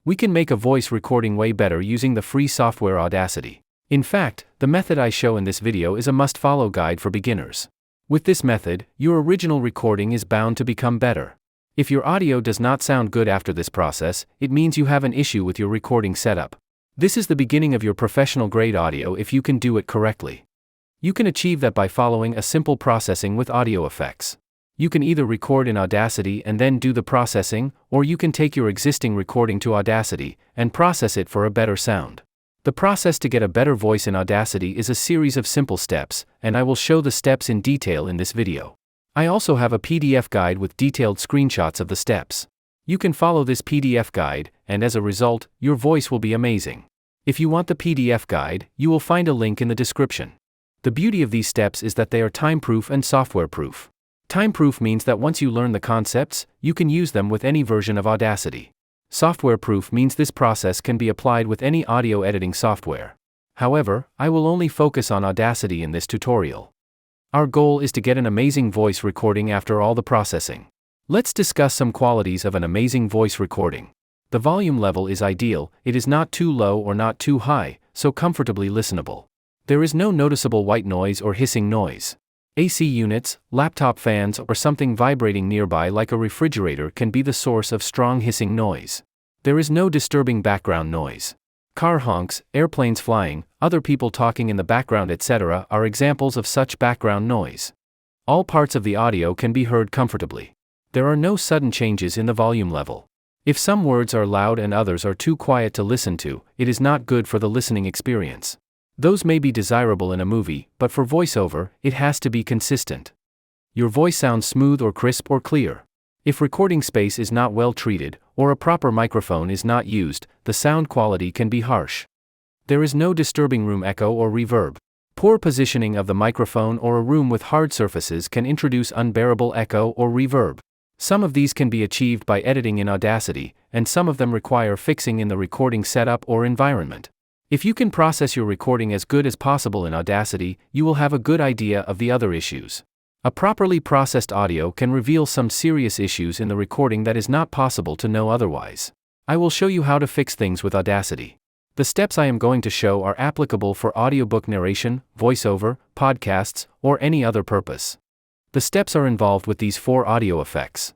We can make a voice recording way better using the free software Audacity. In fact, the method I show in this video is a must-follow guide for beginners. With this method, your original recording is bound to become better. If your audio does not sound good after this process, it means you have an issue with your recording setup. This is the beginning of your professional-grade audio if you can do it correctly. You can achieve that by following a simple processing with audio effects. You can either record in Audacity and then do the processing, or you can take your existing recording to Audacity and process it for a better sound. The process to get a better voice in Audacity is a series of simple steps, and I will show the steps in detail in this video. I also have a PDF guide with detailed screenshots of the steps. You can follow this PDF guide, and as a result, your voice will be amazing. If you want the PDF guide, you will find a link in the description. The beauty of these steps is that they are time-proof and software-proof. Time-proof means that once you learn the concepts, you can use them with any version of Audacity. Software-proof means this process can be applied with any audio editing software. However, I will only focus on Audacity in this tutorial. Our goal is to get an amazing voice recording after all the processing. Let's discuss some qualities of an amazing voice recording. The volume level is ideal, it is not too low or not too high, so comfortably listenable. There is no noticeable white noise or hissing noise. AC units, laptop fans, or something vibrating nearby like a refrigerator can be the source of strong hissing noise. There is no disturbing background noise. Car honks, airplanes flying, other people talking in the background, etc. are examples of such background noise. All parts of the audio can be heard comfortably. There are no sudden changes in the volume level. If some words are loud and others are too quiet to listen to, it is not good for the listening experience. Those may be desirable in a movie, but for voiceover, it has to be consistent. Your voice sounds smooth or crisp or clear. If recording space is not well treated, or a proper microphone is not used, the sound quality can be harsh. There is no disturbing room echo or reverb. Poor positioning of the microphone or a room with hard surfaces can introduce unbearable echo or reverb. Some of these can be achieved by editing in Audacity, and some of them require fixing in the recording setup or environment. If you can process your recording as good as possible in Audacity, you will have a good idea of the other issues. A properly processed audio can reveal some serious issues in the recording that is not possible to know otherwise. I will show you how to fix things with Audacity. The steps I am going to show are applicable for audiobook narration, voiceover, podcasts, or any other purpose. The steps are involved with these 4 audio effects.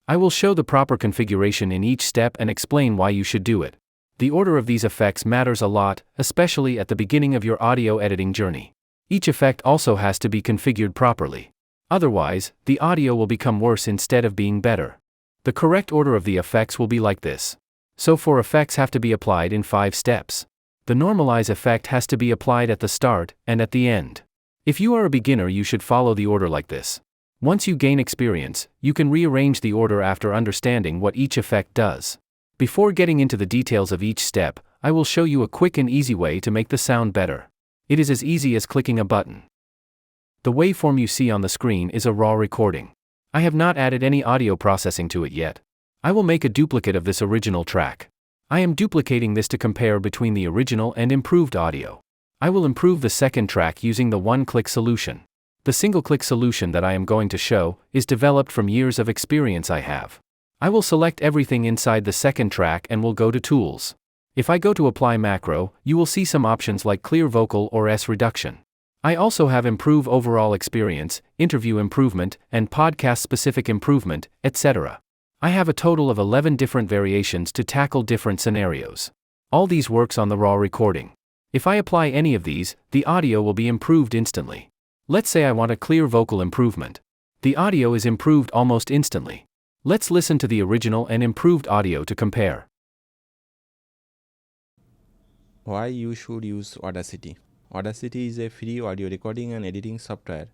I will show the proper configuration in each step and explain why you should do it. The order of these effects matters a lot, especially at the beginning of your audio editing journey. Each effect also has to be configured properly. Otherwise, the audio will become worse instead of being better. The correct order of the effects will be like this. So 4 effects have to be applied in 5 steps. The normalize effect has to be applied at the start and at the end. If you are a beginner, you should follow the order like this. Once you gain experience, you can rearrange the order after understanding what each effect does. Before getting into the details of each step, I will show you a quick and easy way to make the sound better. It is as easy as clicking a button. The waveform you see on the screen is a raw recording. I have not added any audio processing to it yet. I will make a duplicate of this original track. I am duplicating this to compare between the original and improved audio. I will improve the second track using the one-click solution. The single-click solution that I am going to show is developed from years of experience I have. I will select everything inside the second track and will go to Tools. If I go to Apply Macro, you will see some options like Clear Vocal or S Reduction. I also have Improve Overall Experience, Interview Improvement, and Podcast-Specific Improvement, etc. I have a total of 11 different variations to tackle different scenarios. All these works on the raw recording. If I apply any of these, the audio will be improved instantly. Let's say I want a Clear Vocal Improvement. The audio is improved almost instantly. Let's listen to the original and improved audio to compare. Why you should use Audacity? Audacity is a free audio recording and editing software.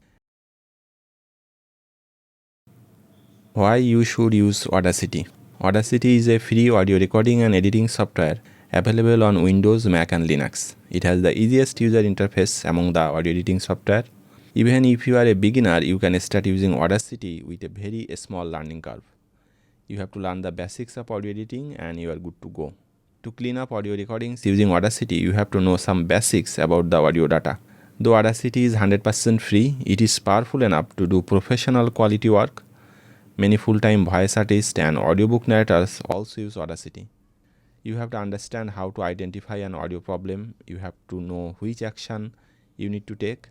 Why you should use Audacity? Audacity is a free audio recording and editing software available on Windows, Mac and Linux. It has the easiest user interface among the audio editing software. Even if you are a beginner, you can start using Audacity with a very small learning curve. You have to learn the basics of audio editing and you are good to go. To clean up audio recordings using Audacity, you have to know some basics about the audio data. Though Audacity is 100% free, it is powerful enough to do professional quality work. Many full-time voice artists and audiobook narrators also use Audacity. You have to understand how to identify an audio problem. You have to know which action you need to take.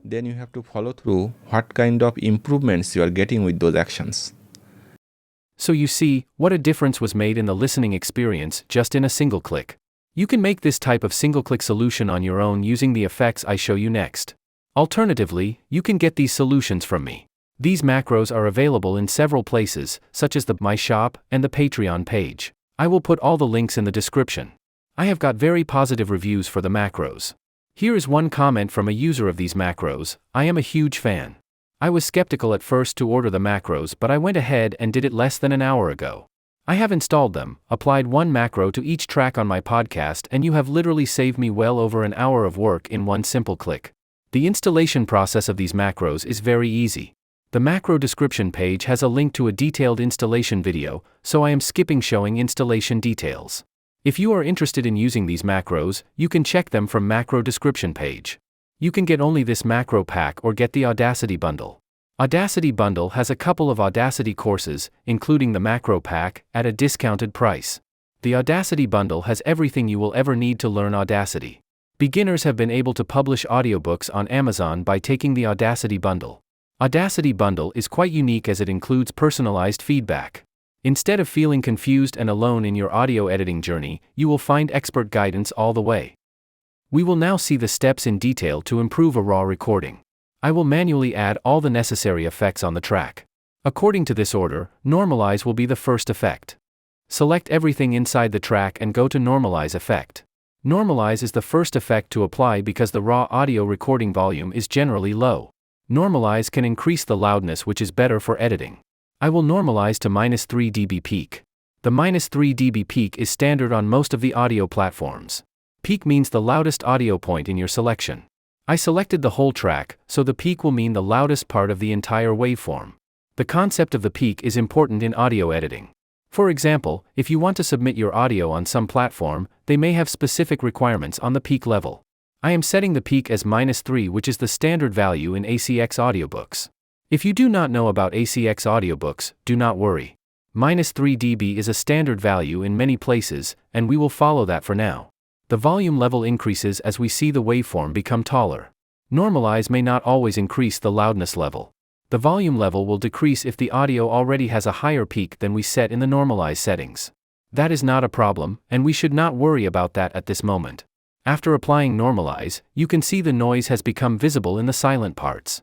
Then you have to follow through what kind of improvements you are getting with those actions. So you see, what a difference was made in the listening experience just in a single click. You can make this type of single-click solution on your own using the effects I show you next. Alternatively, you can get these solutions from me. These macros are available in several places, such as the My Shop and the Patreon page. I will put all the links in the description. I have got very positive reviews for the macros. Here is one comment from a user of these macros. I am a huge fan. I was skeptical at first to order the macros, but I went ahead and did it less than an hour ago. I have installed them, applied one macro to each track on my podcast, and you have literally saved me well over an hour of work in one simple click. The installation process of these macros is very easy. The macro description page has a link to a detailed installation video, so I am skipping showing installation details. If you are interested in using these macros, you can check them from macro description page. You can get only this macro pack or get the Audacity bundle. Audacity bundle has a couple of Audacity courses, including the macro pack, at a discounted price. The Audacity bundle has everything you will ever need to learn Audacity. Beginners have been able to publish audiobooks on Amazon by taking the Audacity bundle. Audacity bundle is quite unique as it includes personalized feedback. Instead of feeling confused and alone in your audio editing journey, you will find expert guidance all the way. We will now see the steps in detail to improve a raw recording. I will manually add all the necessary effects on the track. According to this order, normalize will be the first effect. Select everything inside the track and go to normalize effect. Normalize is the first effect to apply because the raw audio recording volume is generally low. Normalize can increase the loudness, which is better for editing. I will normalize to -3 dB peak. The -3 dB peak is standard on most of the audio platforms. Peak means the loudest audio point in your selection. I selected the whole track, so the peak will mean the loudest part of the entire waveform. The concept of the peak is important in audio editing. For example, if you want to submit your audio on some platform, they may have specific requirements on the peak level. I am setting the peak as -3, which is the standard value in ACX audiobooks. If you do not know about ACX audiobooks, do not worry. -3 dB is a standard value in many places, and we will follow that for now. The volume level increases as we see the waveform become taller. Normalize may not always increase the loudness level. The volume level will decrease if the audio already has a higher peak than we set in the normalize settings. That is not a problem, and we should not worry about that at this moment. After applying normalize, you can see the noise has become visible in the silent parts.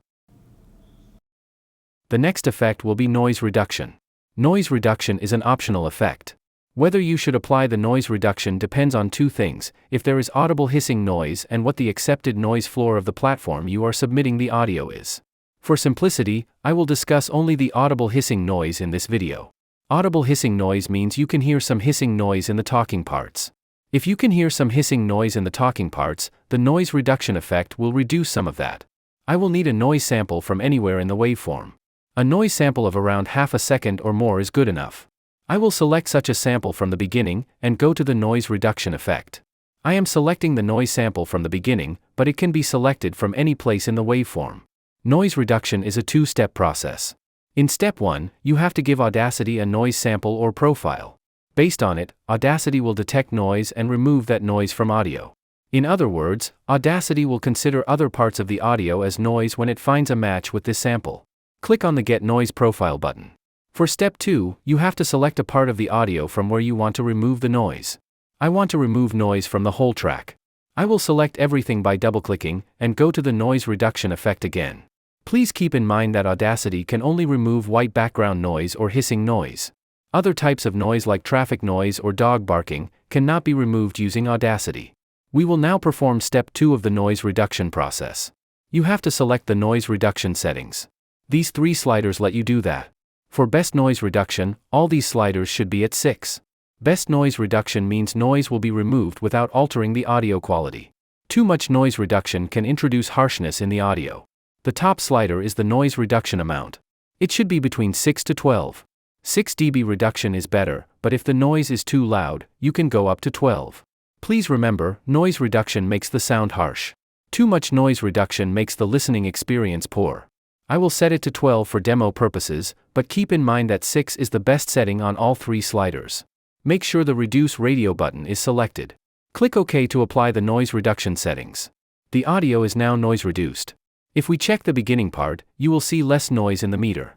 The next effect will be noise reduction. Noise reduction is an optional effect. Whether you should apply the noise reduction depends on two things: if there is audible hissing noise and what the accepted noise floor of the platform you are submitting the audio is. For simplicity, I will discuss only the audible hissing noise in this video. Audible hissing noise means you can hear some hissing noise in the talking parts. If you can hear some hissing noise in the talking parts, the noise reduction effect will reduce some of that. I will need a noise sample from anywhere in the waveform. A noise sample of around half a second or more is good enough. I will select such a sample from the beginning, and go to the noise reduction effect. I am selecting the noise sample from the beginning, but it can be selected from any place in the waveform. Noise reduction is a two-step process. In step 1, you have to give Audacity a noise sample or profile. Based on it, Audacity will detect noise and remove that noise from audio. In other words, Audacity will consider other parts of the audio as noise when it finds a match with this sample. Click on the Get Noise Profile button. For step 2, you have to select a part of the audio from where you want to remove the noise. I want to remove noise from the whole track. I will select everything by double-clicking, and go to the noise reduction effect again. Please keep in mind that Audacity can only remove white background noise or hissing noise. Other types of noise like traffic noise or dog barking cannot be removed using Audacity. We will now perform step 2 of the noise reduction process. You have to select the noise reduction settings. These 3 sliders let you do that. For best noise reduction, all these sliders should be at 6. Best noise reduction means noise will be removed without altering the audio quality. Too much noise reduction can introduce harshness in the audio. The top slider is the noise reduction amount. It should be between 6 to 12. 6 dB reduction is better, but if the noise is too loud, you can go up to 12. Please remember, noise reduction makes the sound harsh. Too much noise reduction makes the listening experience poor. I will set it to 12 for demo purposes, but keep in mind that 6 is the best setting on all 3 sliders. Make sure the Reduce Radio button is selected. Click OK to apply the noise reduction settings. The audio is now noise reduced. If we check the beginning part, you will see less noise in the meter.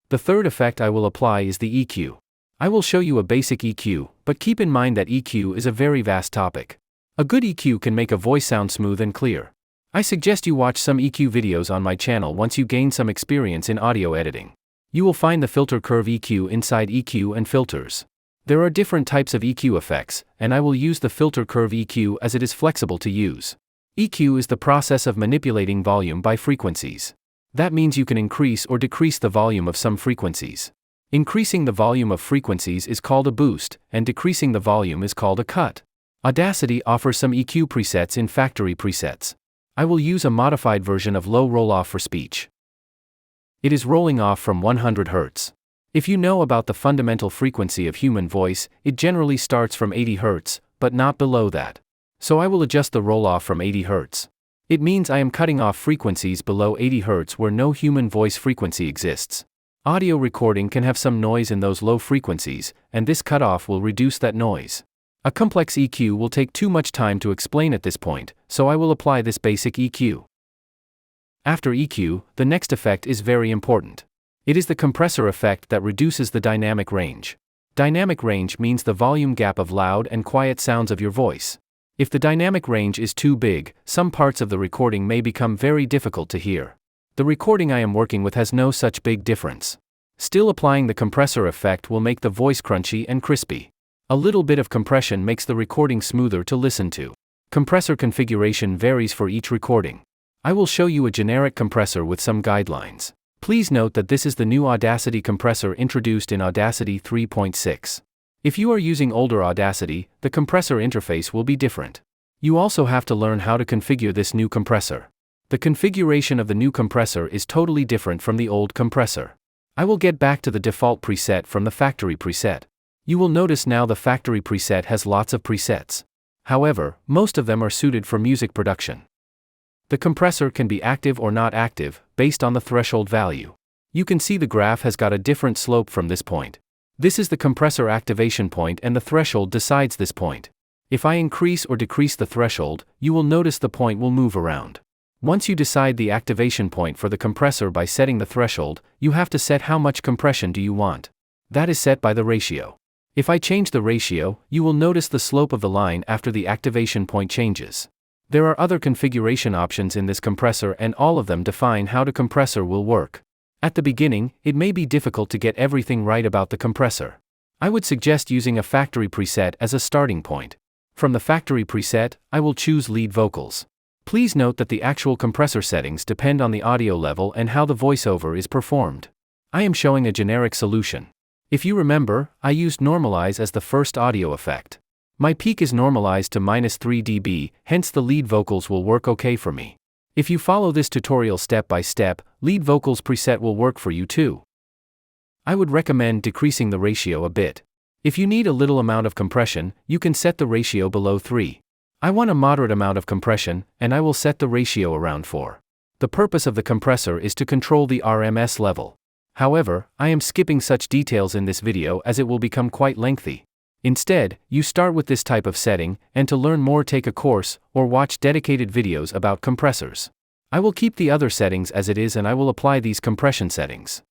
The third effect I will apply is the EQ. I will show you a basic EQ, but keep in mind that EQ is a very vast topic. A good EQ can make a voice sound smooth and clear. I suggest you watch some EQ videos on my channel once you gain some experience in audio editing. You will find the filter curve EQ inside EQ and filters. There are different types of EQ effects, and I will use the filter curve EQ as it is flexible to use. EQ is the process of manipulating volume by frequencies. That means you can increase or decrease the volume of some frequencies. Increasing the volume of frequencies is called a boost, and decreasing the volume is called a cut. Audacity offers some EQ presets in factory presets. I will use a modified version of low roll-off for speech. It is rolling off from 100 Hz. If you know about the fundamental frequency of human voice, it generally starts from 80 Hz, but not below that. So I will adjust the roll-off from 80 Hz. It means I am cutting off frequencies below 80 Hz where no human voice frequency exists. Audio recording can have some noise in those low frequencies, and this cutoff will reduce that noise. A complex EQ will take too much time to explain at this point, so I will apply this basic EQ. After EQ, the next effect is very important. It is the compressor effect that reduces the dynamic range. Dynamic range means the volume gap of loud and quiet sounds of your voice. If the dynamic range is too big, some parts of the recording may become very difficult to hear. The recording I am working with has no such big difference. Still, applying the compressor effect will make the voice crunchy and crispy. A little bit of compression makes the recording smoother to listen to. Compressor configuration varies for each recording. I will show you a generic compressor with some guidelines. Please note that this is the new Audacity compressor introduced in Audacity 3.6. If you are using older Audacity, the compressor interface will be different. You also have to learn how to configure this new compressor. The configuration of the new compressor is totally different from the old compressor. I will get back to the default preset from the factory preset. You will notice now the factory preset has lots of presets. However, most of them are suited for music production. The compressor can be active or not active, based on the threshold value. You can see the graph has got a different slope from this point. This is the compressor activation point and the threshold decides this point. If I increase or decrease the threshold, you will notice the point will move around. Once you decide the activation point for the compressor by setting the threshold, you have to set how much compression do you want. That is set by the ratio. If I change the ratio, you will notice the slope of the line after the activation point changes. There are other configuration options in this compressor and all of them define how the compressor will work. At the beginning, it may be difficult to get everything right about the compressor. I would suggest using a factory preset as a starting point. From the factory preset, I will choose lead vocals. Please note that the actual compressor settings depend on the audio level and how the voiceover is performed. I am showing a generic solution. If you remember, I used normalize as the first audio effect. My peak is normalized to -3 dB, hence the lead vocals will work okay for me. If you follow this tutorial step by step, lead vocals preset will work for you too. I would recommend decreasing the ratio a bit. If you need a little amount of compression, you can set the ratio below 3. I want a moderate amount of compression, and I will set the ratio around 4. The purpose of the compressor is to control the RMS level. However, I am skipping such details in this video as it will become quite lengthy. Instead, you start with this type of setting, and to learn more take a course, or watch dedicated videos about compressors. I will keep the other settings as it is and I will apply these compression settings.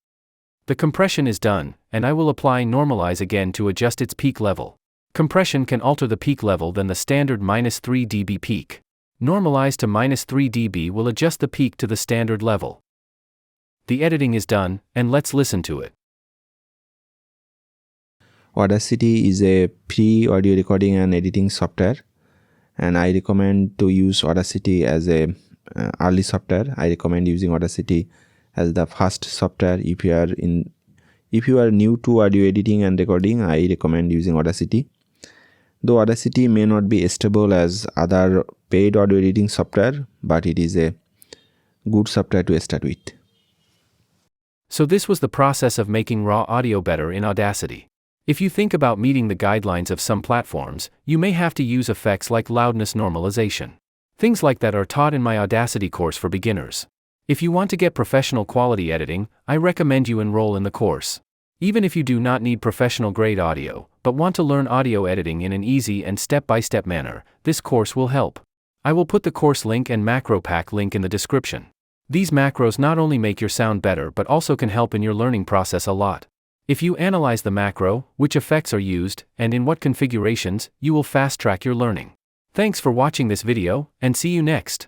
The compression is done, and I will apply normalize again to adjust its peak level. Compression can alter the peak level than the standard -3 dB peak. Normalize to -3 dB will adjust the peak to the standard level. The editing is done, and let's listen to it. Audacity is a free audio recording and editing software, and I recommend to use Audacity as a early software. I recommend using Audacity as the first software. If you are new to audio editing and recording, I recommend using Audacity. Though Audacity may not be stable as other paid audio editing software, but it is a good software to start with. So this was the process of making raw audio better in Audacity. If you think about meeting the guidelines of some platforms, you may have to use effects like loudness normalization. Things like that are taught in my Audacity course for beginners. If you want to get professional quality editing, I recommend you enroll in the course. Even if you do not need professional grade audio, but but want to learn audio editing in an easy and step-by-step manner, this course will help. I will put the course link and macro pack link in the description. These macros not only make your sound better but also can help in your learning process a lot. If you analyze the macro, which effects are used, and in what configurations, you will fast-track your learning. Thanks for watching this video, and see you next.